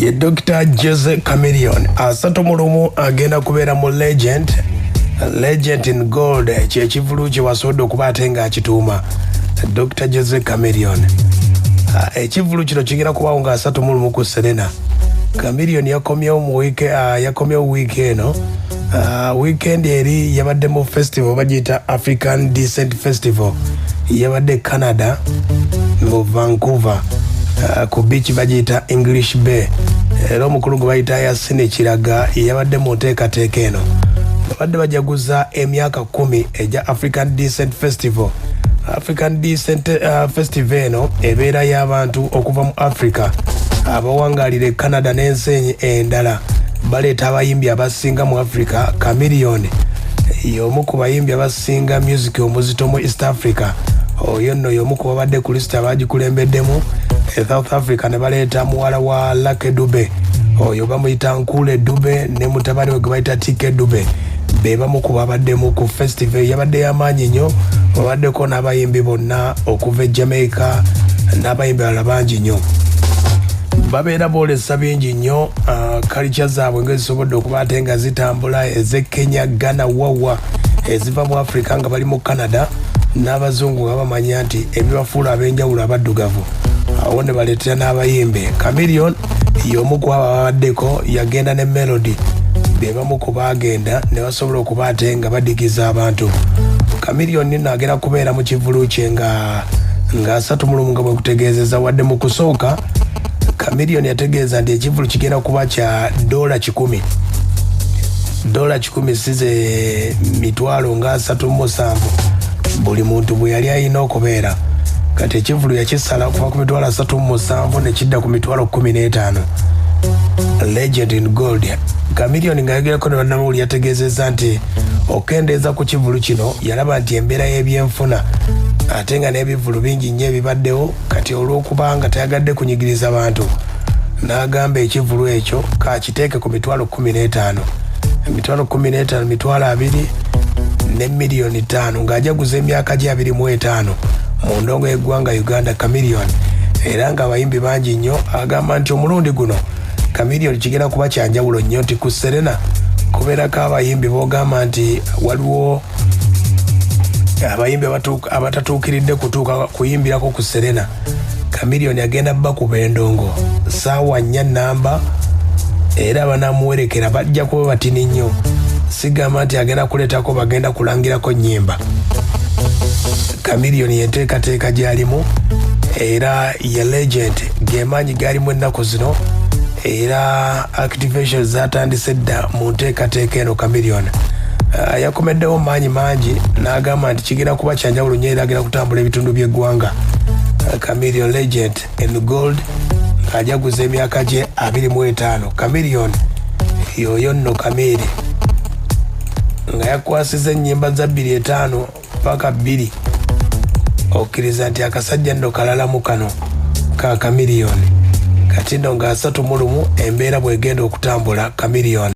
ye Dr. Jose Chameleone asatu mulumu agenda kubeera mu Legend in Gold kyekivulu kye wasobodde okuba ate nga akituuma Dr. Jose Chameleone. Ekivulu kino kigenda kubaawo nga asatu mulumu ku Serena. Chameleone yakomyewo wiiki eno. Weekend eri yabadde mu festival bagiyita African Decent Festival yabadde Canada mu Vancouver ku beach bagiyita English Bay. Era omukulu gwe bayita Yasine Kiraga yabadde mu nteekateeka eno. Babadde bajaguza emyaka 10 eja African Decent Festival. African Decent Festival eno ebeera y'abantu okuva mu Africa abawangalire Canada n'ensi endala. Baleeta abayimbi abasinga mu Africa. Chameleone y'omu ku bayimbi abasinga music omuzito mu East Africa. Oyo nno y'omu ku babadde ku list abagikulembeddemu South Africa ne baleeta muwala wa Lucky Dube. Oyo bamuyita Nkule Dube ne mutabani we gwe bayita Tike Dube. Be bamu ku babaddemu ku festival yabadde y'amaanyi nnyo. Babaddeko n'abayimbi bonna okuva e Jamaica n'abayimbi balala bangi nnyo. Babeera boolesa bingi nnyo culture zaabwe ng'ezisobodde okuba ate nga zitambula ez'e Kenya, Ghana, wawa eziva mu Africa nga bali mu Canada n'abazungu nga bamanya nti ebibafuula ab'enjawulo abaddugavu awo ne baleetera n'abayimbe. Chameleone y'omu ku abo ababaddeko yagenda ne Melody be bamu ku baagenda ne basobola okuba ate nga badigiza abantu. Chameleone nno agenda kubeera mu kivulu kye nga asatu mulumu nga bwe kutegeezeza wadde mu kusooka. Chameleone yategeeza nti ekivulu kigenda kuba kya $10. $10 size mitwalo nga 37 buli muntu bwe yali alina okubeera. Kati ekivulu yakisala okuva ku mitwalo 37 ne kidda ku mitwalo 15. Legend in Gold. Chameleone ng'ayogerako ne bannamawulire yategeezezza nti okendeeza ku kivulu kino yalaba nti embeera y'ebyenfuna ate nga n'ebivulu bingi nnyo ebibaddewo kati olw'okuba nga tayagadde kunyigiriza bantu n'agamba ekivulu ekyo kakiteeke ku mitwalo 15. Emitwalo 15 mitwalo 2 ne miliyoni 5 ng'ajaguza emyaka gye 25 mu ndongo y'eggwanga Uganda. Chameleone era nga abayimbi bangi nnyo agamba nti omulundi guno Chameleone kigenda kuba kyanjawulo nnyo nti ku Serena kubeerako abayimbi boogamba nti waliwo abayimbi abatatuukiridde kutuuka kuyimbirako ku Serena. Chameleone agenda bakuba endongo saawa 4 namba era banamuwerekera bajja kuba batini nnyo. Sigamba nti agenda kuleetako bagenda kulangirako nnyimba. Chameleone yenteekateeka gy'alimu era ye Legend gemaanyi g'alimu ennaku zino era activation zatandise dda mu nteekateeka eno. Chameleone yakomeddewo maanyi mangi n'agamba nti kigenda kuba kyanjawulo nnyo era agenda kutambula ebitundu by'eggwanga. Chameleone Legend in Gold ng'ajaguza emyaka gye 25. Chameleone y'oyo nno Kamere nga yakwasiza ennyimba za 25 paka 2. Okkiriza nti akasajja nno kalalamu kano ka Chameleone kati nno nga asatu mulumu embeera bw'egenda okutambula. Chameleone